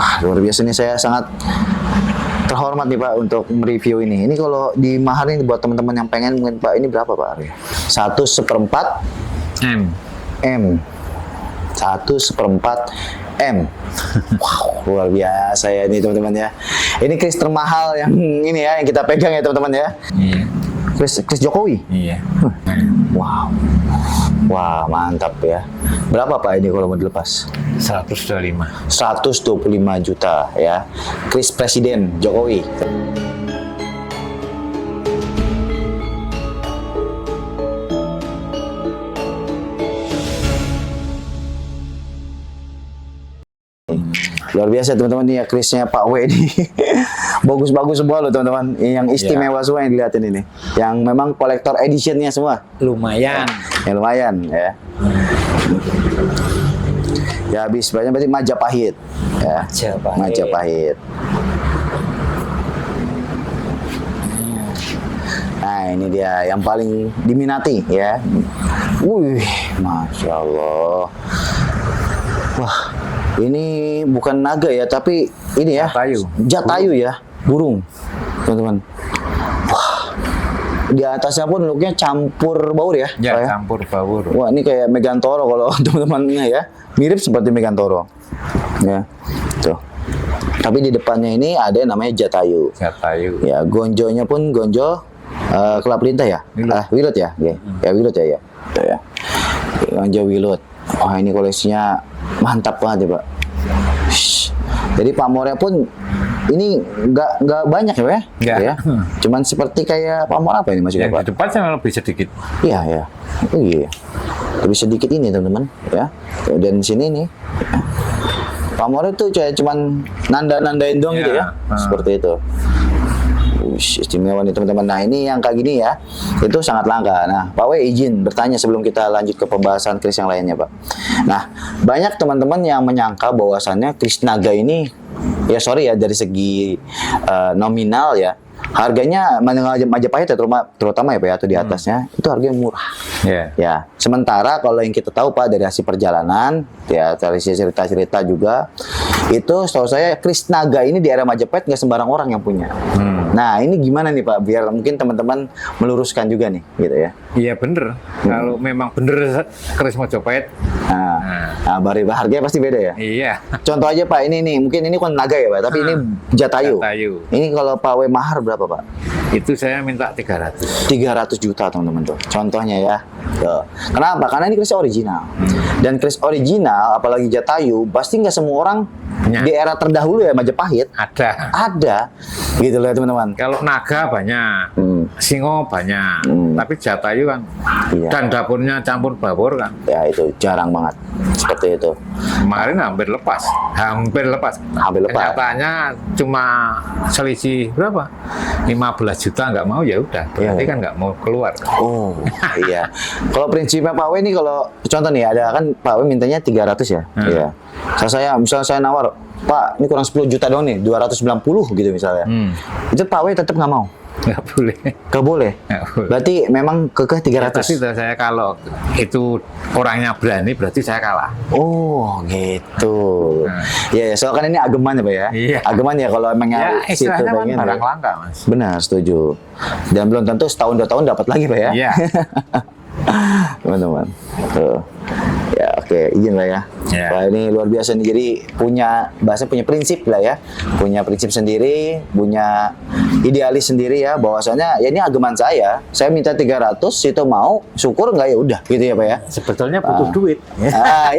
Wah, luar biasa nih, saya sangat terhormat nih Pak untuk mereview ini. Ini kalau di mahar ini buat teman-teman yang pengen mungkin Pak, ini berapa Pak harga? 1/4 M. 1/4 M. Wow, luar biasa ya ini teman-teman ya. Ini kris termahal yang ini ya, yang kita pegang ya teman-teman ya. Iya. Kris Jokowi. Iya. Wow. Wah, mantap ya. Berapa Pak ini kalau mau dilepas? 125. 125 juta ya. Kris Presiden Jokowi. Luar biasa teman-teman nih ya, krisnya Pak W ini. Bagus-bagus semua loh teman-teman. Yang istimewa semua yang dilihatin ini. Yang memang kolektor editionnya semua. Lumayan. Ya lumayan ya. Ya habis banyak berarti Majapahit. Ya. Majapahit. Nah ini dia yang paling diminati ya. Wih, Masya Allah. Wah, ini bukan naga ya, tapi ini ya. Jatayu ya, burung, teman-teman. Wah, di atasnya pun looknya campur baur ya. Ya, campur baur. Wah, ini kayak Megantoro kalau teman-temannya ya. Mirip seperti Megantoro. Ya, tuh. Tapi di depannya ini ada yang namanya Jatayu. Jatayu. Ya, gonjonya pun gonjo kelap lintah ya. Wilut ya. Okay. Ya, wilut ya. Tuh ya. Gonjo wilut. Wah, ini koleksinya mantap banget ya Pak. Jadi pamornya pun ini nggak banyak ya Pak ya? Cuman seperti kayak pamor apa ini maksudnya Pak? Di depan saya lebih sedikit. Iya ya. Oh iya. Lebih sedikit ini teman-teman ya. Dan di sini nih. Pamornya tuh cuman nanda-nandain doang gitu ya. Seperti itu. Istimewa nih teman-teman. Nah ini yang kayak gini ya, itu sangat langka. Nah Pak W izin bertanya sebelum kita lanjut ke pembahasan kris yang lainnya Pak. Nah banyak teman-teman yang menyangka bahwasannya kris naga ini, ya sorry ya dari segi nominal ya, harganya Majapahit ya, terutama ya Pak ya, atau di atasnya itu harganya murah. Ya, sementara kalau yang kita tahu Pak dari hasil perjalanan ya, dari cerita-cerita juga itu setahu saya kris naga ini di area Majapahit nggak sembarang orang yang punya. Nah ini gimana nih Pak, biar mungkin teman-teman meluruskan juga nih gitu ya. Iya bener, kalau memang bener keris Majapahit. Nah harganya pasti beda ya. Iya. Contoh aja Pak, ini nih mungkin ini kan naga ya Pak, tapi ini Jatayu. Ini kalau Pak W mahar berapa Pak? Itu saya minta 300. 300 juta teman-teman tuh. Contohnya ya. Tuh. Kenapa? Karena ini kris original. Dan kris original apalagi Jatayu pasti nggak semua orang di era terdahulu ya Majapahit ada gitu loh teman-teman. Kalau naga banyak, singo banyak, tapi Jatayu kan dan dapurnya campur babur kan. Ya itu jarang banget seperti itu. Kemarin hampir lepas. Kenyataannya cuma selisih berapa? 15 juta nggak mau, ya udah. Berarti kan nggak mau keluar. Oh iya. Kalau prinsipnya Pak W ini, kalau contoh nih ada kan Pak W mintanya 300 ya. Iya. Misalnya saya nawar, Pak ini kurang 10 juta dong nih, 290 gitu misalnya. Itu Pak W tetap nggak mau? Nggak boleh. Nggak boleh? Berarti memang kekeh 300? Tapi saya kalau itu orangnya berani, berarti saya kalah. Oh gitu. Iya, soalnya kan ini ageman ya Pak ya? Iya. Ageman ya kalau emang ya, istilahnya kan barang langka Mas. Benar, setuju. Dan belum tentu setahun 2 tahun dapat lagi Pak ya? Iya. Teman-teman. Tuh. Ya oke, izin lah ya. Wah ini luar biasa nih, jadi punya prinsip lah ya, punya prinsip sendiri, punya idealis sendiri ya, bahwasanya ya ini ageman saya minta 300, itu mau, syukur nggak ya udah gitu ya Pak ya. Sebetulnya butuh duit.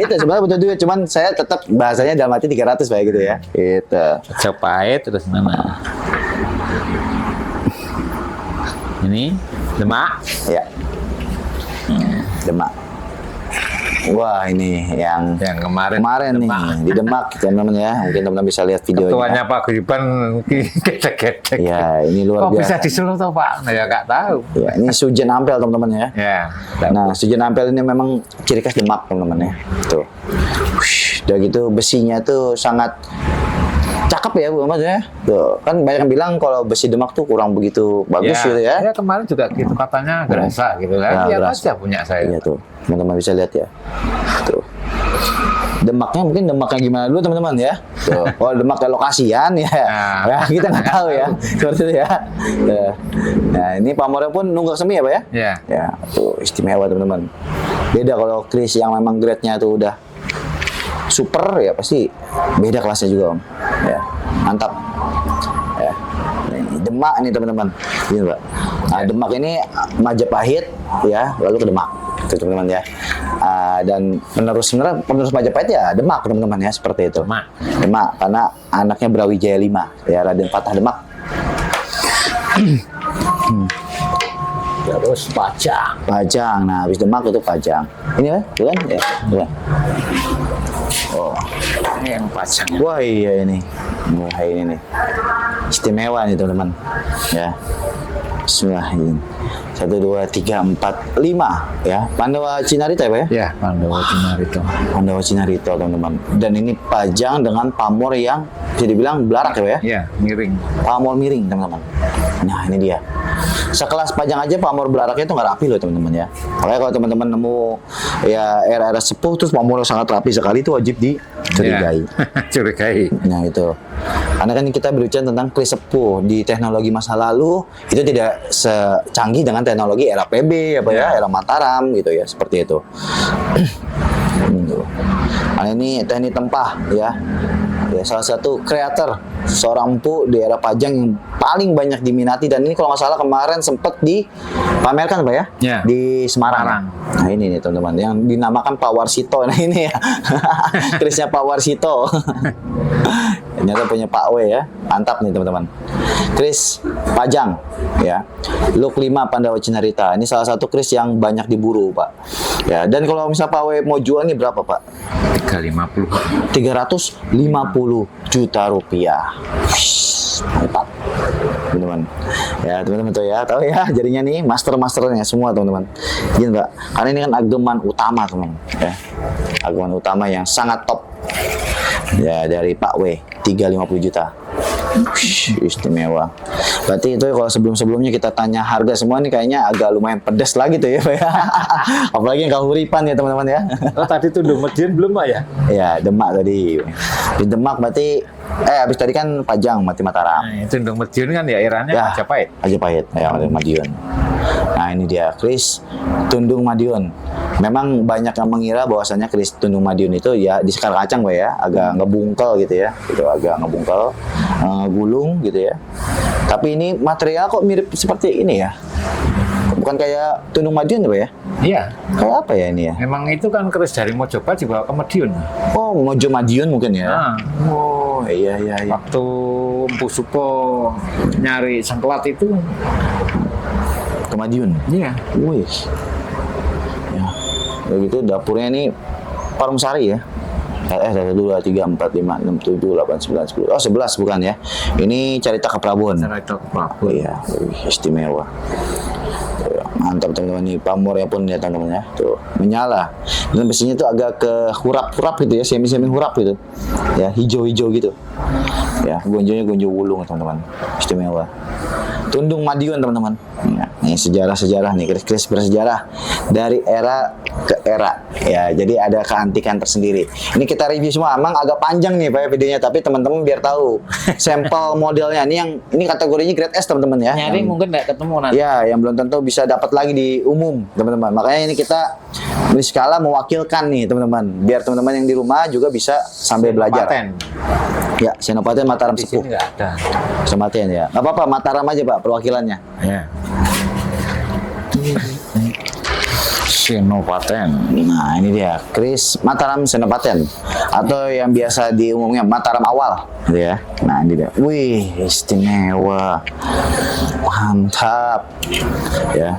Itu sebenarnya butuh duit, cuman saya tetap bahasanya dalam arti 300 Pak gitu ya. Gitu. Majapahit terus mana? Ini Demak. Ya. Demak. Wah ini yang kemarin nih di Demak teman-teman ya, mungkin teman-teman bisa lihat videonya. Ketuanya Pak Guyuban gedek-gedek. Ya ini luar biasa. Kok bisa disuruh tuh Pak? Nah, ya nggak tahu. Ya ini Sujen Ampel teman-teman ya. Nah Sujen Ampel ini memang ciri khas Demak teman-teman ya. Tuh. Udah gitu besinya tuh sangat cakep ya Bu Mas ya. Tuh, kan banyak yang bilang kalau besi Demak tuh kurang begitu bagus gitu ya. Ya kemarin juga gitu katanya gerasa gitu kan. Lihat aja punya saya. Iya tuh. Teman-teman bisa lihat ya. Tuh. Demaknya mungkin demaknya gimana dulu teman-teman ya. Tuh. Kalau demak ke lokasian ya, ya kita nggak tahu ya. Seperti itu ya. Nah ini pamornya pun nunggak semi ya Pak ya? Ya. Ya, tuh istimewa teman-teman. Beda kalau kris yang memang grade-nya tuh udah super ya pasti beda kelasnya juga Om. Ya, mantap. Ya. Ini Demak nih teman-teman. Ini Pak. Nah, Demak ini Majapahit ya, lalu ke Demak. Itu teman-teman ya. Dan sebenarnya penerus Majapahit ya Demak teman-teman ya, seperti itu. Demak karena anaknya Brawijaya V ya, Raden Patah Demak. Terus Pajang. Nah, habis Demak itu Pajang. Ini kan? Ya, bukan. Oh, ini yang Pajang. wah iya ini. Wah ini nih. Istimewa nih teman-teman. Ya. Bismillah ini. 1, 2, 3, 4, 5 ya. Pandawa Cinarita ya Pak ya? Ya, Pandawa Cinarito. Pandawa Cinarito teman-teman. Dan ini Pajang dengan pamor yang bisa dibilang belarak ya Pak ya? Ya, miring. Pamor miring teman-teman. Nah ini dia. Sekelas Pajang aja pamor belaraknya itu nggak rapi loh teman-teman ya. Makanya kalau teman-teman nemu ya era-era sepuh terus pamornya sangat rapi sekali itu wajib dicurigai. Ya. Curigai. Nah itu. Karena kan kita berbicara tentang kris sepuh di teknologi masa lalu itu tidak secanggih dengan teknologi era PB apa ya, era Mataram gitu ya, seperti itu. Nah ini teknik tempah ya. Ya, salah satu kreator seorang empu di era Pajang yang paling banyak diminati dan ini kalau nggak salah kemarin sempat dipamerkan Pak ya, Ya. di Semarang. Nah ini nih teman-teman yang dinamakan Pak Warsito. Nah ini ya kerisnya Pak Warsito. Ternyata punya Pak W ya, mantap nih teman-teman. Kris Pajang ya, look 5 Pandawa Cinarita. Ini salah satu kris yang banyak diburu Pak. Ya dan kalau misalnya Pak W mau jual nih berapa Pak? 350. 350 juta rupiah. Mantap teman-teman ya, teman-teman tuh ya, tahu ya jadinya nih masternya semua teman-teman. Gini Pak, karena ini kan ageman utama teman ya, ageman utama yang sangat top ya dari Pak W, 350 juta. Istimewa. Berarti itu kalau sebelumnya kita tanya harga semua nih kayaknya agak lumayan pedes lagi tuh ya Pak ya. Apalagi yang kahuripan ya teman-teman ya. Oh, tadi tuh Medion belum Pak ya? Ya Demak tadi. Di Demak berarti habis tadi kan Pajang mati Mataram. Nah, itu Medion kan ya eranya Ya, Majapahit. Majapahit ya, Madiun. Nah ini dia kris Tundung Madiun. Memang banyak yang mengira bahwasannya kris Tundung Madiun itu ya di sekar kacang Pak ya, agak ngebungkel gitu ya, gitu agak ngebungkel, gulung gitu ya. Tapi ini material kok mirip seperti ini ya, bukan kayak Tundung Madiun ya Pak ya? Iya. Kayak apa ya ini ya? Memang itu kan keris dari Mojopat dibawa ke Medion. Oh Mojo Madiun mungkin ya? Nah, Oh iya. waktu Empu Supo nyari sengkelat itu, Ke Madiun. iya. Wih. Ya. Begitu dapurnya ini Parungsari ya. 1, 2, 3, 4, 5, 6, 7, 8, 9, 10. Oh 11 bukan ya. Ini Carita Keprabon. Carita Keprabon. Iya, istimewa. Mantap teman-teman nih, pamornya pun ya teman-teman ya. Tuh, menyala. Dan besinya tuh agak ke hurap-hurap gitu ya, semi-semi hurap gitu. Ya, hijau-hijau gitu. Ya, gonjonya gonjo wulung teman-teman. Istimewa. Tundung Madiun teman-teman. Ya, ini sejarah-sejarah nih, kris-kris bersejarah dari era ke era. Ya, jadi ada keantikan tersendiri. Ini kita review semua, emang agak panjang nih Pak ya videonya, tapi teman-teman biar tahu sampel modelnya. Ini kategorinya grade S teman-teman ya. Nyari Yang- mungkin nggak ketemu nanti. Ya, yang belum tentu bisa dapat lagi di umum, teman-teman. Makanya ini kita di skala mewakilkan nih, teman-teman. Biar teman-teman yang di rumah juga bisa sambil belajar. Paten. Ya, Senopaten Mataram Di Sepuh. sini nggak ada. Senopaten ya. Nggak apa-apa, Mataram aja Pak perwakilannya. Ya. Senopaten. Nah, ini dia, kris Mataram Senopaten atau yang biasa diumumnya Mataram Awal, gitu ya. Nah, ini dia. Wih, istimewa. Mantap. Ya.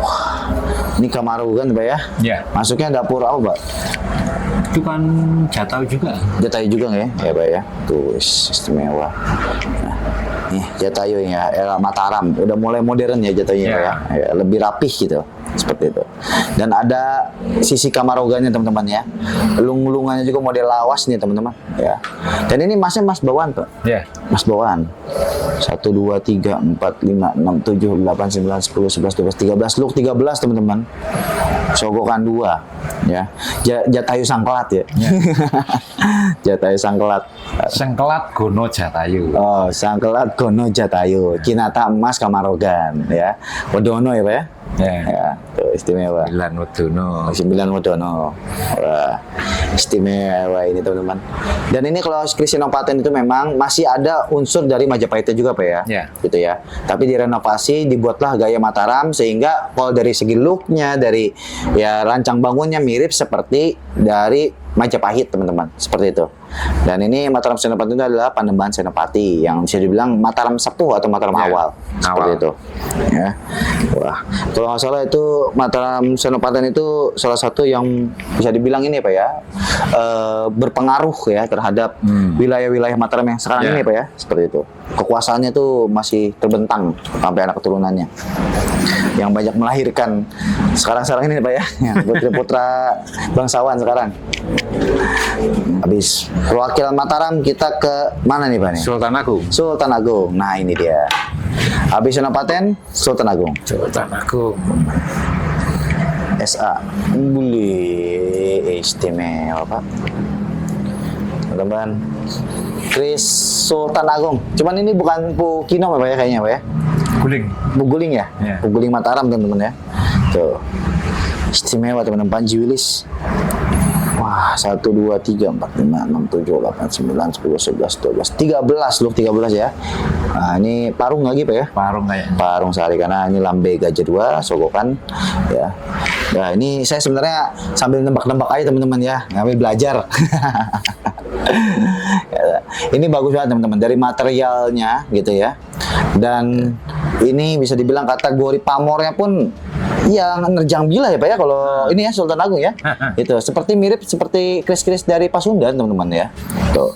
Wah, ini Kamaru kan, Pak ya? Ya. Masuknya dapur apa, Pak? Itu kan jatau juga. Jatayu juga nggak ya? Ya, Pak ya. Tuh, istimewa. Nah, nih Jatayu ya, era Mataram. Udah mulai modern ya Jatayunya, Pak ya. Ya, lebih rapih gitu. seperti itu. Dan ada sisi kamaroganya teman-teman ya. Lung-lungannya juga model lawas nih teman-teman ya. Dan ini masnya mas bawaan Pak. Ya. Mas bawaan. 1 2 3 4 5 6 7 8 9 10 11 12 13 luk 13 teman-teman. Sogokan 2 ya. Jatayu Sangkelat ya. Jatayu Sangkelat. Sengkelat Gono Jatayu. Oh, Sangkelat Gono Jatayu. Kinata emas Kamarogan ya. Wedono ya Pak ya. Ya, tuh istimewa. 9 Wedono. 9 Wedono. Wah, istimewa ini teman-teman. Dan ini kalau Kris Senopati itu memang masih ada unsur dari Majapahitnya juga Pak ya. Ya. Gitu ya. Tapi direnovasi, dibuatlah gaya Mataram sehingga kalau dari segi looknya, dari ya rancang bangunnya mirip seperti dari Majapahit teman-teman, seperti itu. Dan ini Mataram Senopati itu adalah Panembahan Senopati yang bisa dibilang Mataram Sepuh atau Mataram Ya, awal, seperti awal. itu. Ya, wah, kalau nggak salah itu Mataram Senopati itu salah satu yang bisa dibilang ini Pak ya, berpengaruh ya terhadap wilayah-wilayah Mataram yang sekarang Ya. ini Pak ya, seperti itu. Kekuasaannya tuh masih terbentang sampai anak keturunannya yang banyak melahirkan sekarang ini Pak ya, yang putra-putra bangsawan sekarang. Habis perwakilan Mataram kita ke mana nih Pak nih? Sultan Agung. Sultan Agung. Nah ini dia. Habis Senopaten, Sultan Agung. Sultan Agung. SA. Boleh istimewa Pak. Teman-teman. Kris Sultan Agung. Cuman ini bukan Pu Kino Pak ya kayaknya Pak ya. Guling. Puguling ya? Ya. Puguling Mataram teman-teman ya. Tuh. Istimewa teman-teman. Panji Wilis. Wah, 1 2 3 4 5 6 7 8 9 10 11 12 13 loh 13 ya. Nah, ini parung lagi Pak ya? Parung kayak. Parung sehari karena ini lambe gajah 2 sogokan ya. Nah, ini saya sebenarnya sambil nembak-nembak aja teman-teman ya, ngambil belajar. Ya, ini bagus banget teman-teman dari materialnya gitu ya. Dan ini bisa dibilang kategori pamornya pun yang nerjang bila ya Pak ya kalau ini ya Sultan Agung ya. Itu seperti mirip seperti kris-kris dari Pasundan teman-teman ya. Tuh.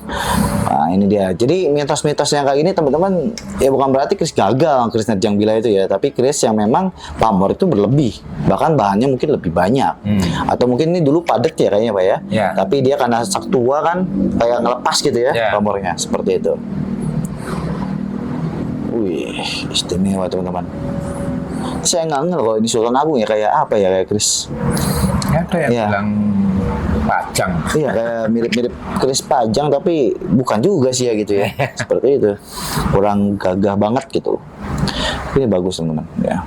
Nah, ini dia. Jadi mitos-mitos yang kayak gini teman-teman ya bukan berarti kris gagal, kris nerjang bila itu ya, tapi kris yang memang pamor itu berlebih. Bahkan bahannya mungkin lebih banyak. Atau mungkin ini dulu padat ya kayaknya Pak ya. Ya. Tapi dia karena sak tua kan kayak ngelepas gitu ya, Ya. pamornya seperti itu. Wih, istimewa teman-teman. Saya nggak ngerti kalau ini Sultan Agung ya kayak apa ya kayak kris. Ya, ada yang Ya. bilang Pajang. Iya kayak mirip-mirip kris Pajang tapi bukan juga sih ya gitu ya. Seperti itu. Kurang gagah banget gitu. Ini bagus teman-teman ya.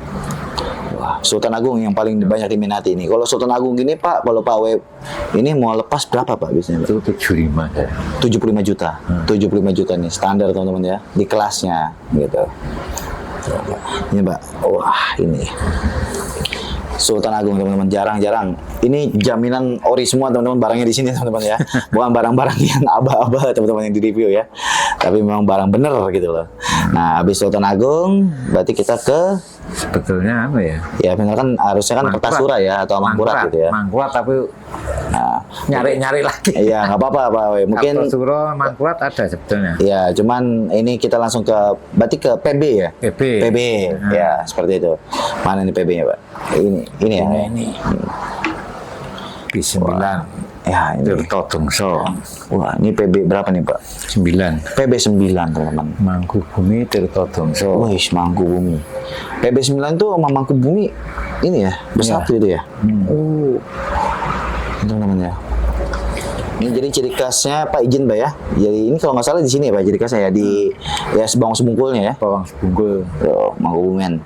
Wah, Sultan Agung yang paling banyak diminati ini. Kalau Sultan Agung gini Pak, kalau Pak Web ini mau lepas berapa Pak biasanya? Itu 75 ya. 75 juta. 75 juta nih standar teman-teman ya di kelasnya gitu. Ini Mbak, wah ini Sultan Agung teman-teman, jarang-jarang. Ini jaminan ori semua teman-teman barangnya di sini teman-teman ya. Bukan barang-barang yang aba-aba teman-teman yang di review ya. Tapi memang barang bener gitu loh. Nah, habis Sultan Agung, berarti kita ke Sebetulnya apa ya? ya benar kan harusnya kan Mangkurat. Kertasura ya atau Mangkurat gitu ya. Mangkurat tapi Nah, nyari-nyari lagi. iya nggak apa-apa Pak Wei. Mungkin Kertasura, Mangkurat ada sebetulnya. ya, cuman ini kita langsung ke berarti ke PB ya. PB. PB, ya seperti itu. Mana nih PB-nya Pak? Ini ya. Ini. B9. Ya ini. Tirto Dongso. Wah, ini PB berapa nih Pak? 9. PB 9 teman-teman. Mangkubumi Tirto Dongso. Wih, Mangkubumi. PB 9 tuh sama Mangkubumi ini ya, bersatu itu ya. Oh. Teman-teman ya. Ini jadi ciri khasnya Pak izin Pak ya. Jadi ini kalau nggak salah di sini ya Pak ciri khasnya ya di ya Sebawang Sebungkulnya ya. Bawang Sebungkul. Tuh, Mangkubumen.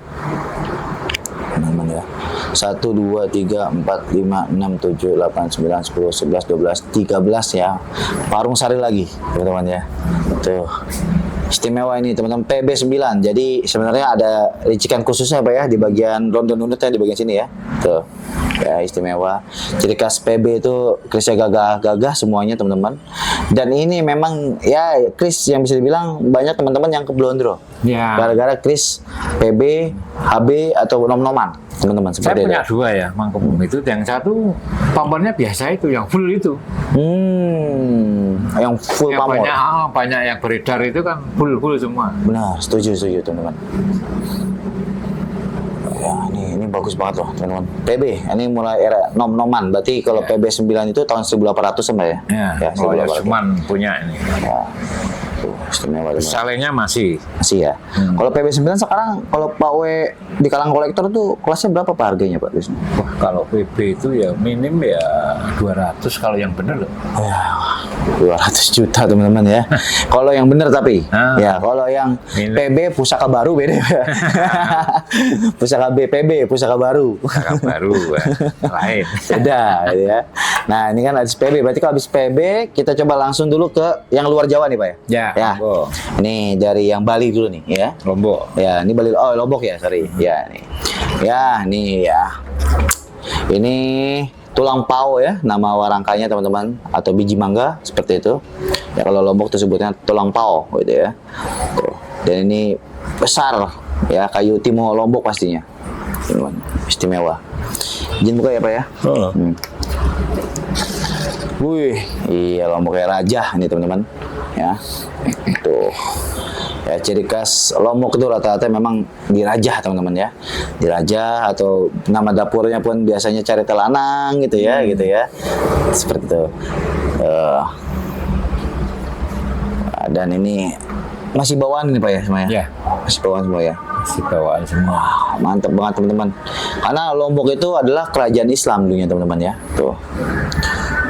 Teman-teman ya. 1 2 3 4 5 6 7 8 9 10 11 12 13 ya. Parung sari lagi, teman-teman ya. Tuh. Istimewa ini teman-teman PB 9. Jadi sebenarnya ada ricikan khususnya Pak ya di bagian rondon unutnya di bagian sini ya. Tuh. Ya istimewa. Ciri khas PB itu krisnya gagah-gagah semuanya teman-teman. Dan ini memang ya kris yang bisa dibilang banyak teman-teman yang keblondro. Ya. Gara-gara kris PB, HB atau nom-noman teman-teman Saya seperti punya itu. 2 ya, Mangkubumi itu. Yang satu pamornya biasa itu, yang full itu. Yang full Yang pamor. banyak yang beredar itu kan full semua. Benar, setuju teman-teman. Ya, ini bagus banget loh teman-teman. PB, ini mulai era nom-noman. Berarti kalau PB 9 itu tahun 1800 Mbak ya? Ya, 1800. cuman punya ini. Ya. Tuh, istimewa teman-teman. Salehnya masih. Masih ya. Kalau PB 9 sekarang kalau Pak W di kalangan kolektor tuh kelasnya berapa Pak harganya Pak biasanya? Wah, kalau PB itu ya minim ya 200 kalau yang bener loh. Ya, 200 juta teman-teman ya. Kalau yang bener tapi, ya kalau yang PB pusaka baru beda. Pusaka PB pusaka baru. Pusaka baru, lain. Beda ya. Nah ini kan habis PB, berarti kalau habis PB kita coba langsung dulu ke yang luar Jawa nih Pak ya. Ya. Lombok. Ini dari yang Bali dulu nih ya. Lombok. Ya, ini Bali. Oh, Lombok ya, sorry. Ya, nih. Ya, nih ya. Ini tulang pao ya, nama warangkanya teman-teman, atau biji mangga seperti itu. Ya, kalau Lombok tuh sebutnya tulang pao gitu ya. Tuh. Dan ini besar ya, kayu timo Lombok pastinya. Teman-teman, istimewa. Izin buka ya, Pak ya. Wih, iya Lombok kayak raja nih teman-teman. Ya, tuh. Ya, ciri khas Lombok itu rata-rata memang dirajah teman-teman ya. Dirajah atau nama dapurnya pun biasanya cari telanang gitu ya, seperti itu. Dan ini masih bawaan nih Pak ya semuanya? Ya. Masih bawaan semua ya? Masih bawaan semua. Mantap banget teman-teman. Karena Lombok itu adalah kerajaan Islam dulunya teman-teman ya. Tuh.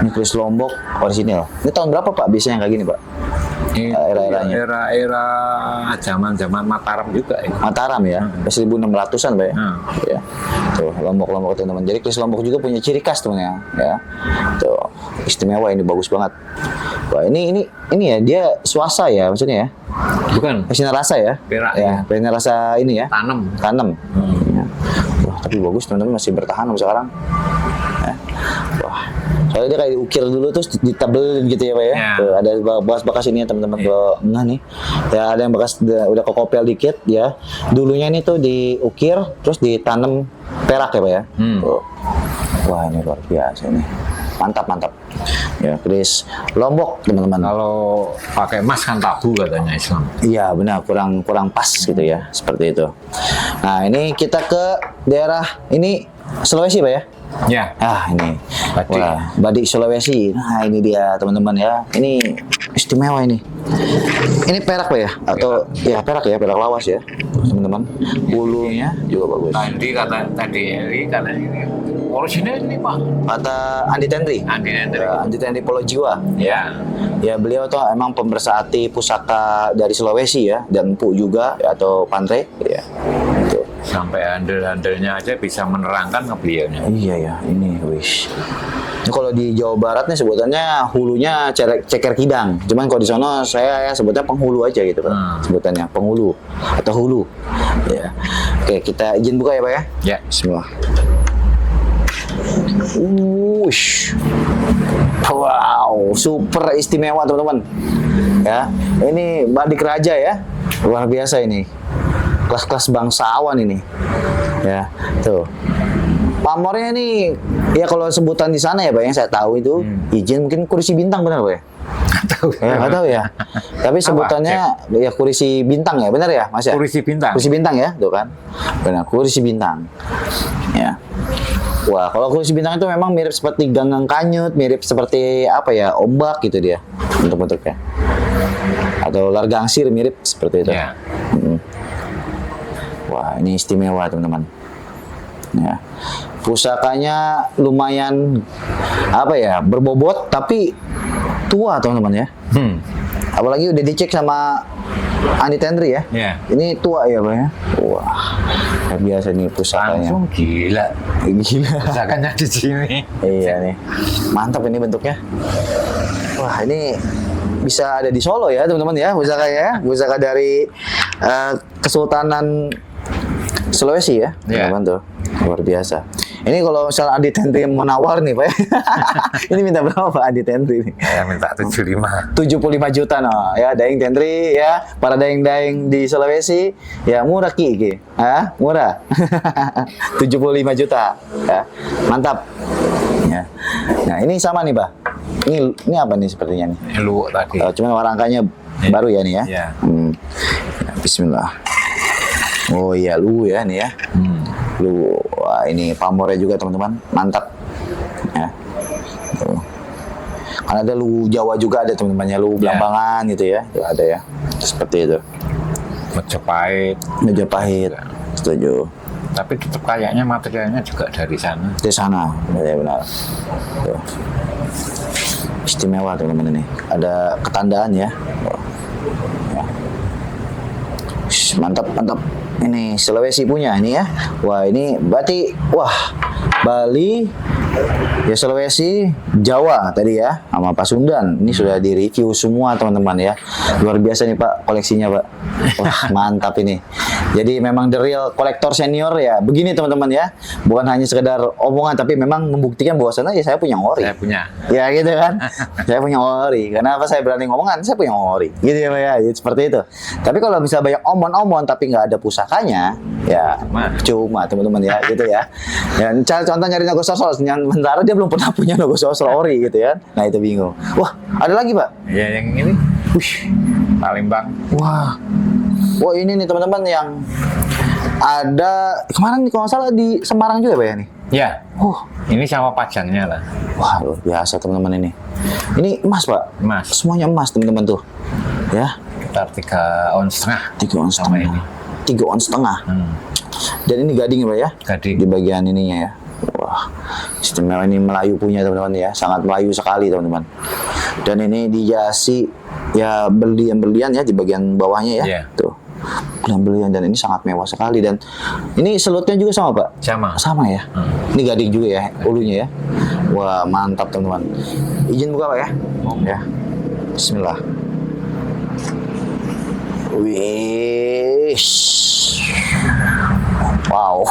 Ini keris Lombok orisinil. Ini tahun berapa Pak biasanya kayak gini Pak? Era-eranya. Era zaman Mataram juga ya. Mataram ya, 1600-an Pak ya. Ya. Tuh, Lombok teman-teman. Jadi keris Lombok juga punya ciri khas teman ya. Tuh, istimewa ini bagus banget. Wah, ini ya dia swasta ya maksudnya ya. Bukan. Sinar rasa ya. Perak ya. Sinar rasa ini ya. Tanam. Ya. Wah, tapi bagus teman-teman, masih bertahan sampai sekarang. Ya. Wah. Soalnya dia kayak diukir dulu terus ditabelin gitu ya Pak ya. Tuh, ada bekas ini ya teman-teman kalau enggak nih. Ya ada yang bekas udah kekopel dikit ya. Dulunya ini tuh diukir terus ditanam perak ya Pak ya. Tuh. Wah, ini luar biasa nih. Mantap. Ya, keris Lombok teman-teman. Kalau pakai emas kan tabu katanya Islam. Iya benar, kurang pas gitu ya, seperti itu. Nah ini kita ke daerah ini Sulawesi Pak ya. Ya. Ini Badik. Wah, Badik Sulawesi. Nah ini dia teman-teman ya. Ini istimewa ini. Ini perak Pak ya? Atau ya perak lawas ya teman-teman. Bulunya juga bagus. Tadi kata ini original ini Pak. Kata Andi Tendri. Andi Tendri Polo Jiwa. Ya. Ya beliau tuh emang pemersati pusaka dari Sulawesi ya, dan Empu juga ya, atau Pantre ya. Tuh. Sampai handel-handelnya aja bisa menerangkan ke beliaunya. Iya ya, ini wish. Ini kalau di Jawa Barat nih sebutannya hulunya ceker kidang. Cuman kalau di sono saya ya sebutnya penghulu aja gitu Pak. Sebutannya penghulu atau hulu. Ya. Oke, kita izin buka ya Pak ya. Ya, Bismillah. Wush. Wow, super istimewa teman-teman. Ya, ini badik raja ya. Luar biasa ini. Kelas-kelas bangsawan ini. Ya, tuh. Pamornya ini ya kalau sebutan di sana ya Pak yang saya tahu itu izin mungkin kursi bintang benar Pak ya? Nggak tahu ya. Tapi sebutannya ya kursi bintang ya, benar ya Mas ya? Kursi bintang. Kursi bintang ya, tuh kan? Benar, kursi bintang. Ya. Wah, kalau kursi bintang itu memang mirip seperti ganggang kanyut, mirip seperti apa ya, ombak gitu dia bentuk-bentuknya. Atau ular gangsir mirip seperti itu. Ya. Wah, ini istimewa teman-teman. Ya. Pusakanya lumayan apa ya, berbobot tapi tua teman-teman ya. Apalagi udah dicek sama Andi Tendri ya. Ini tua ya Pak ya. Wah, luar biasa nih pusakanya. Langsung gila. Pusakanya di sini. Iya nih, mantap ini bentuknya. Wah, ini bisa ada di Solo ya teman-teman ya, pusakanya. Pusaka dari Kesultanan Sulawesi ya, teman-teman tuh. Luar biasa. Ini kalau misalnya Andi Tendri mau nawar nih Pak ya. Ini minta berapa Pak Andi Tendri nih? Ya minta 75. 75 juta no. Ya, Daeng Tendri ya, para daeng-daeng di Sulawesi ya murah ki. Murah. 75 juta. Ya. Mantap. Ya. Nah, ini sama nih, Pak. Ini apa nih sepertinya nih? Luwuk tadi. Cuman warangkanya baru ya nih ya. Ya. Bismillah. Oh iya, lu ya nih ya. Lu. Wah, ini pamornya juga teman-teman, mantap. Ya. Tuh. Kan ada lu Jawa juga ada teman-teman ya, lu Belambangan gitu ya. Itu ada ya. Seperti itu. Majapahit. Setuju. Tapi tetap kayaknya materialnya juga dari sana. Di sana, ya benar. Tuh. Istimewa teman-teman ini. Ada ketandaan ya. Ya. Mantap. Ini Sulawesi punya ini ya. Wah, ini berarti Bali, ya Sulawesi, Jawa tadi ya, sama Pasundan. Ini sudah di-review semua teman-teman ya. Luar biasa nih Pak koleksinya Pak. Wah, mantap ini. Jadi memang the real kolektor senior ya. Begini teman-teman ya. Bukan hanya sekedar omongan tapi memang membuktikan bahwasannya ya saya punya ori. Saya punya. Ya gitu kan. Saya punya ori. Kenapa saya berani ngomongan? Saya punya ori. Gitu ya Pak ya. Jadi, seperti itu. Tapi kalau bisa banyak omong-omong tapi nggak ada pusakanya, ya cuma teman-teman ya gitu ya. Ya contoh nyari Nogososol, sementara dia belum pernah punya Nogososol ori gitu ya. Nah itu bingung. Wah, ada lagi Pak? Ya yang ini. Palembang. Wah, ini nih teman-teman yang ada kemarin kalau nggak salah di Semarang juga Pak ya nih. Ya. Ini sama pajangnya lah. Wah, luar biasa teman-teman ini. Ini emas Pak. Emas. Semuanya emas teman-teman tuh. Ya. Sekitar 3,5 ons. 3 ons setengah. Ini. 3 ons setengah. Dan ini gading ya Pak ya? Gading. Di bagian ininya ya. Wah, istimewa ini Melayu punya teman-teman ya. Sangat Melayu sekali teman-teman. Dan ini dihiasi ya berlian-berlian ya di bagian bawahnya ya. Yeah. Tuh. Berlian-berlian dan ini sangat mewah sekali dan ini selutnya juga sama Pak? Sama ya. Ini gading juga ya, ulunya ya. Wah, mantap teman-teman. Izin buka Pak ya? Ya. Bismillah. Wish. Wow.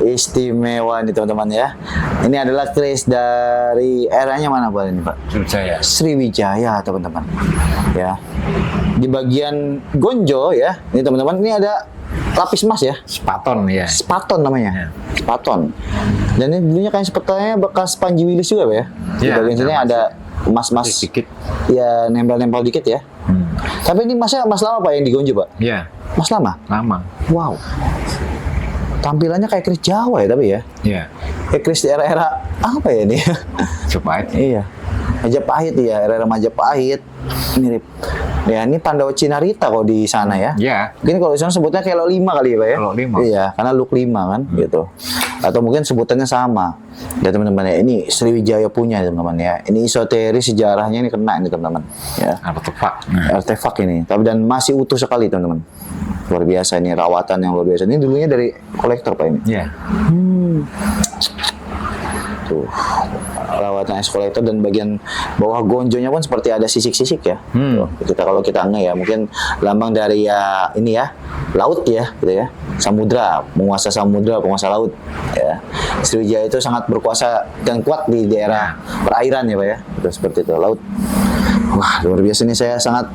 Istimewa nih teman-teman ya. Ini adalah keris dari eranya mana Pak ini Pak? Sriwijaya. Sriwijaya teman-teman. Ya. Di bagian gonjo ya. Ini teman-teman ini ada lapis emas ya. Spaton ya. Spaton namanya. Ya. Spaton. Dan ini dulunya kayak sepertinya bekas Panji Wilis juga Pak ya. Di Ya, bagian sini ada emas-emas sedikit. Ya nempel-nempel dikit ya. Tapi ini emasnya emas lama Pak yang digonjo Pak? Iya. Emas lama? Lama. Wow. Tampilannya kayak keris Jawa ya tapi ya? Iya. Kayak keris di era-era apa ya ini? Majapahit. Iya. Majapahit ya, era-era Majapahit. Mirip. Ya ini Pandawa Cinarita kalau di sana ya. Iya. Mungkin kalau di sana sebutnya kayak Lo 5 kali ya Pak ya? Lo 5. Iya, karena Look 5 kan gitu. Atau mungkin sebutannya sama. Ya teman-teman ya, ini Sriwijaya punya teman-teman ya. Ini esoteris sejarahnya ini kena ini teman-teman. Ya. Artefak. Artefak ini. Tapi dan masih utuh sekali teman-teman. Luar biasa ini rawatan yang luar biasa. Ini dulunya dari kolektor Pak ini. Iya. Tuh. Rawatan es kolektor dan bagian bawah gonjonya pun seperti ada sisik-sisik ya. Tuh, kalau kita nge ya mungkin lambang dari ya ini ya laut ya gitu ya. Samudra, penguasa laut ya. Sriwijaya itu sangat berkuasa dan kuat di daerah perairan ya Pak ya. Itu seperti itu laut. Wah, luar biasa ini saya sangat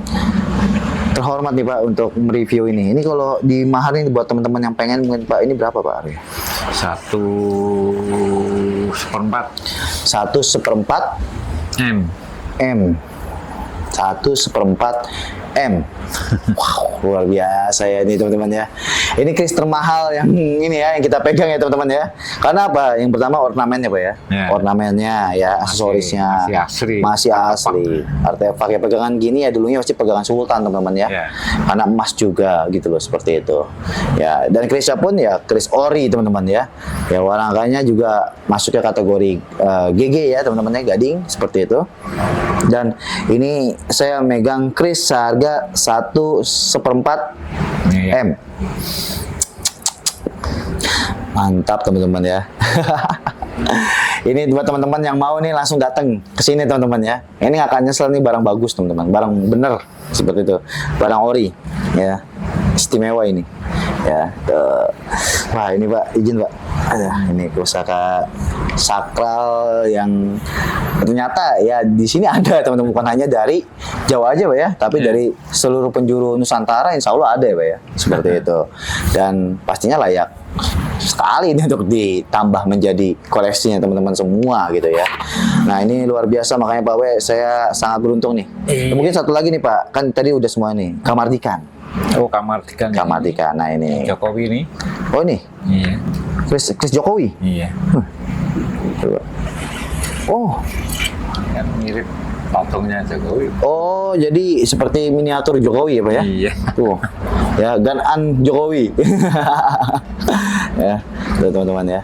terhormat nih Pak untuk mereview ini. Ini kalau di mahar ini buat teman-teman yang pengen mungkin Pak ini berapa Pak? 1/4. 1/4 M. 1/4 M. Wow, luar biasa ya ini teman-teman ya. Ini keris termahal yang ini ya yang kita pegang ya teman-teman ya. Karena apa? Yang pertama ornamennya Pak ya. Ornamennya ya, aksesorisnya masih asli. Artefak ya pegangan gini ya dulunya pasti pegangan sultan teman-teman ya. Karena emas juga gitu loh seperti itu. Ya, dan kerisnya pun ya keris ori teman-teman ya. Ya warnanya juga masuk ke kategori GG ya teman-teman ya, gading seperti itu. Dan ini saya megang keris seharga 1/4 M. Mantap teman-teman ya. Ini buat teman-teman yang mau nih langsung datang ke sini teman-teman ya. Ini nggak akan nyesel nih, barang bagus teman-teman, barang bener seperti itu, barang ori ya, istimewa ini ya. Wah ini Pak, izin Pak, ini pusaka sakral yang ternyata ya di sini ada teman-teman, bukan hanya dari Jawa aja Pak ya, tapi dari seluruh penjuru Nusantara insya Allah ada ya Pak ya, seperti itu. Dan pastinya layak sekali ini untuk ditambah menjadi koleksinya teman-teman semua gitu ya. Nah ini luar biasa, makanya Pak W saya sangat beruntung nih. Mungkin satu lagi nih Pak, kan tadi udah semua nih, Kamardikan. Oh Kamardikan. Kamardikan, nah ini Jokowi ini. Oh ini? Iya. Kris Jokowi. Iya. Coba. Oh, Kan mirip patungnya Jokowi. oh, jadi seperti miniatur Jokowi ya, Pak ya? Iya. Tuh, ya Gan-an Jokowi. Ya, tuh, teman-teman ya.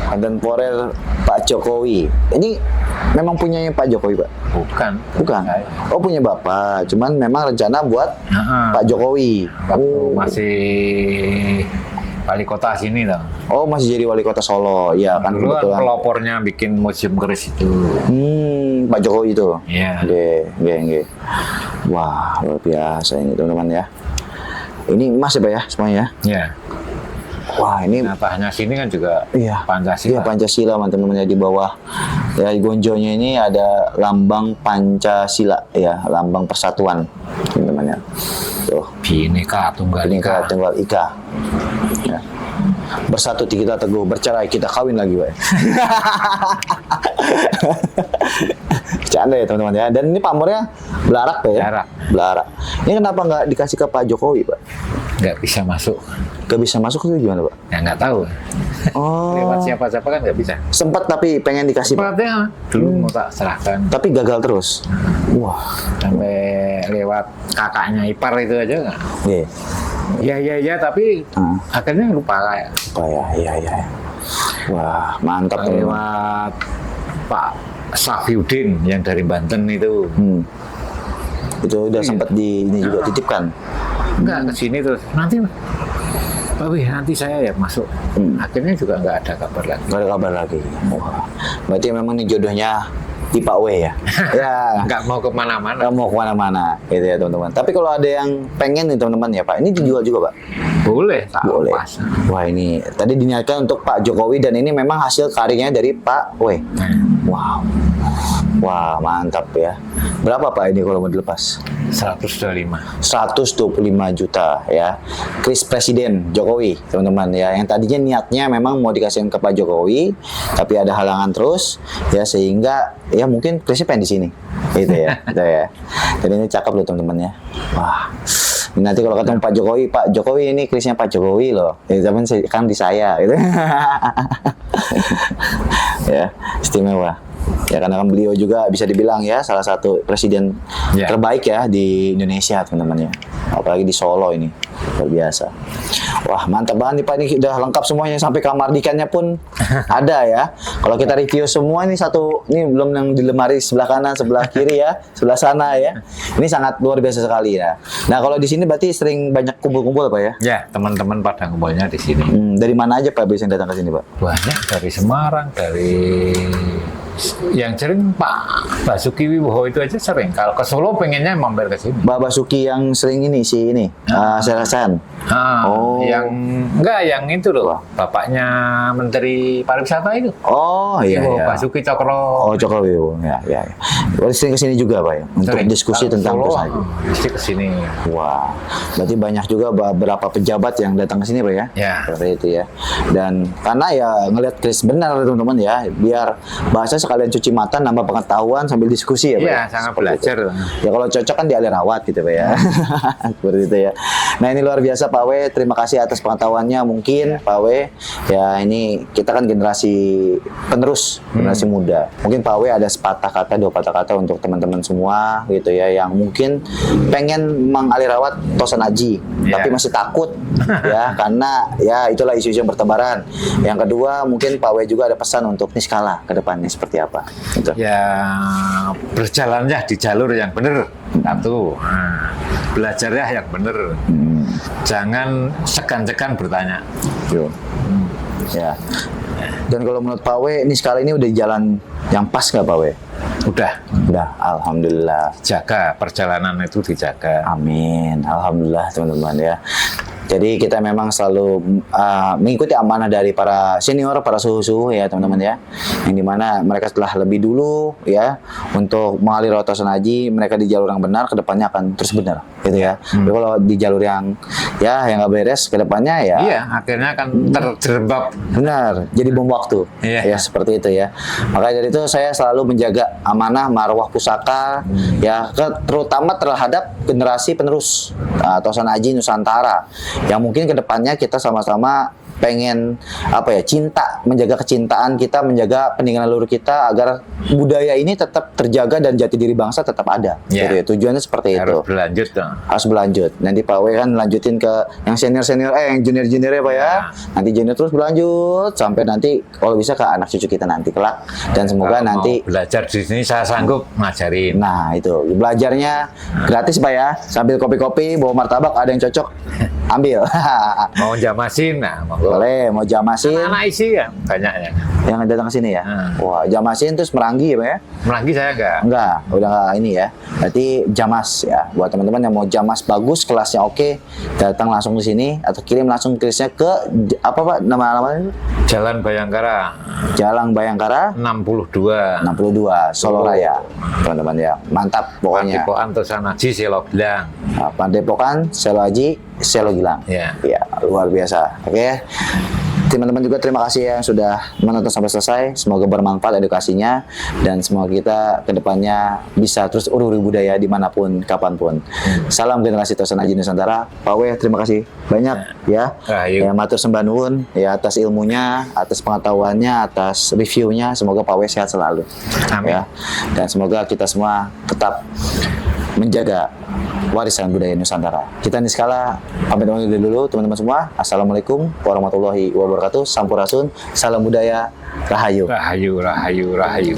Kontemporer Pak Jokowi. Ini memang punyanya Pak Jokowi, Pak? Bukan. Bukan. Saya. Oh, punya Bapak. Cuman memang rencana buat Pak Jokowi. Waktu Oh. masih wali kota sini lah. Oh, masih jadi wali kota Solo. Ya, kan Dulu kan kebetulan. pelopornya bikin museum keris itu. Pak Jokowi itu. Iya. Nggih. Wah, luar biasa ini, teman-teman ya. Ini emas ya, Pak ya, semuanya. Iya. Wah, ini Nah, bahannya sini kan juga iya. Pancasila. Iya, Pancasila, teman-teman ya, di bawah. Ya, di gonjonya ini ada lambang Pancasila ya, lambang persatuan, teman-teman ya. Tuh, Bhinneka Tunggal Bhinneka Ika. Tunggal Ika. Ya. Bersatu kita teguh, bercerai kita kawin lagi, Pak. Bercanda ya, teman-teman ya. Dan ini pamornya belarak, Pak ya. Belarak. Ini kenapa nggak dikasih ke Pak Jokowi, Pak? Nggak bisa masuk. Nggak bisa masuk itu gimana, Pak? Ya nggak tahu. Oh. Lewat siapa-siapa kan nggak bisa. Sempat tapi pengen dikasih, Pak. Tempatnya dulu mau tak serahkan. Tapi gagal terus. Wah. Sampai lewat kakaknya ipar itu aja nggak. Iya. Ya, tapi akhirnya lupa kayak. Oh ya. Wah, mantap teman-teman. Lewat Pak Safiuddin yang dari Banten itu. Itu udah sempat ini juga titipkan. Enggak, ke sini terus. Nanti Pak Wih, nanti saya ya masuk. Akhirnya juga nggak ada kabar lagi. Nggak ada kabar lagi. Wah. Berarti memang ini jodohnya di Pak W ya. Ya. Nggak mau kemana-mana. Nggak mau kemana-mana, gitu ya teman-teman. Tapi kalau ada yang pengen nih teman-teman ya Pak, ini dijual juga Pak? Boleh, tak Boleh. lepas. Wah, ini tadi diniatkan untuk Pak Jokowi dan ini memang hasil karyanya dari Pak W. Wow. Wah, mantap ya. Berapa Pak ini kalau mau dilepas? 125. 125 juta ya. Kris Presiden Jokowi, teman-teman ya. Yang tadinya niatnya memang mau dikasihin ke Pak Jokowi, tapi ada halangan terus ya, sehingga ya mungkin krisnya pengen di sini. Gitu ya. Gitu ya. Dan ini cakep loh teman-teman ya. Wah. Ini nanti kalau ketemu Pak Jokowi ini krisnya Pak Jokowi loh. Ya, tapi kan di saya gitu. Ya, istimewa. Ya, karena kan beliau juga bisa dibilang ya salah satu presiden terbaik ya di Indonesia, teman-teman ya. Apalagi di Solo ini. Luar biasa. Wah, mantap banget nih Pak, ini udah lengkap semuanya sampai kamar ikannya pun ada ya. Kalau kita review semua ini ini belum yang di lemari sebelah kanan, sebelah kiri ya, sebelah sana ya. Ini sangat luar biasa sekali ya. Nah, kalau di sini berarti sering banyak kumpul-kumpul Pak ya? Ya, teman-teman pada ngumpulnya di sini. Dari mana aja Pak biasanya datang ke sini Pak? Banyak dari Semarang, dari yang sering Pak Basuki Wibowo itu aja sering. Kalau ke Solo pengennya mampir ke sini. Pak Basuki yang sering ini Serasan. Oh, yang itu loh, bapaknya Menteri Pariwisata itu. Oh iya. Basuki Cokro. Oh, Cokro Wibowo. Ya. Sering ke sini juga Pak ya untuk Sering. diskusi tentang Solo, perusahaan. mesti ke sini. Wah, berarti banyak juga beberapa pejabat yang datang ke sini Pak ya? Ya. Seperti itu ya. Dan karena ya ngelihat Kris benar teman-teman ya, biar bahasa sekalian cuci mata, nambah pengetahuan sambil diskusi ya Pak. Iya, sangat belajar. Ya kalau cocok kan dialih rawat gitu Pak ya. Seperti itu ya. Nah, ini luar biasa Pak W, terima kasih atas pengetahuannya mungkin Pak W. Ya, ini kita kan generasi penerus, generasi muda. Mungkin Pak W ada sepatah kata, dua patah kata untuk teman-teman semua gitu ya, yang mungkin pengen mengalih rawat Tosan Aji, tapi masih takut ya, karena ya itulah isu-isu yang bertebaran. Yang kedua, mungkin Pak W juga ada pesan untuk Niskala ke depannya seperti apa? Gitu. Ya, berjalannya di jalur yang benar. Satu, belajar ya yang benar. Jangan segan-segan bertanya. Ya. Dan kalau menurut Pak W, ini sekali ini udah di jalan yang pas nggak Pak W? Udah, alhamdulillah. jaga perjalanan itu dijaga. Amin, alhamdulillah teman-teman ya. Jadi kita memang selalu mengikuti amanah dari para senior, para suhu-suhu ya teman-teman ya. Yang dimana mereka telah lebih dulu ya untuk mengalir rawat Tosan Aji, mereka di jalur yang benar, kedepannya akan terus benar gitu ya. Tapi kalau di jalur yang nggak beres, kedepannya ya. Iya, akhirnya akan terjerembab. Benar, jadi bom waktu. Ya seperti itu ya. Makanya dari itu saya selalu menjaga amanah marwah pusaka ya, terutama terhadap generasi penerus Tosan Aji Nusantara. Yang mungkin kedepannya kita sama-sama pengen cinta, menjaga kecintaan kita, menjaga peninggalan leluhur kita agar budaya ini tetap terjaga dan jati diri bangsa tetap ada. Ya. Gitu ya. Tujuannya seperti itu. Harus berlanjut dong. Harus berlanjut. Nanti Pak W kan lanjutin ke yang senior-senior, yang junior-junior ya Pak ya. Nanti junior terus berlanjut sampai nanti kalau bisa ke anak cucu kita nanti kelak. Dan semoga Kalau nanti mau belajar di sini saya sanggup ngajarin. nah itu belajarnya gratis Pak ya. Sambil kopi-kopi, bawa martabak, ada yang cocok ambil. Mau jamasin, nah monggo. Boleh, mau jamasin Anak isi ya banyaknya. yang datang ke sini ya. Wah, jamasin terus meranggi ya Pak ya. Melanggi saya enggak. Enggak, udah enggak ini ya. Berarti jamas ya. Buat teman-teman yang mau jamas bagus, kelasnya oke, datang langsung ke sini atau kirim langsung kelasnya ke apa Pak nama-namanya? Jalan Bayangkara Jalan Bayangkara 62. 62 Solo Raya. Teman-teman ya. Mantap pokoknya. Pandepokan Tosana Haji Selo Bilang. Nah, Pandepokan, Selo Haji, Selo Gilang. Ya. Ya, luar biasa. Oke. Teman-teman juga terima kasih yang sudah menonton sampai selesai. Semoga bermanfaat edukasinya dan semoga kita kedepannya bisa terus ururi budaya dimanapun, kapanpun. Salam generasi Tosana Haji Nusantara. Pak W, terima kasih banyak ya. Rahayu. Ya, matur sembah nuwun ya atas ilmunya, atas pengetahuannya, atas reviewnya. Semoga Pak W sehat selalu. Amin. Ya. Dan semoga kita semua tetap menjaga warisan budaya Nusantara. Kita Niskala pamit undur dulu teman-teman semua. Assalamualaikum warahmatullahi wabarakatuh. Sampurasun, salam budaya, rahayu. Rahayu, rahayu, rahayu.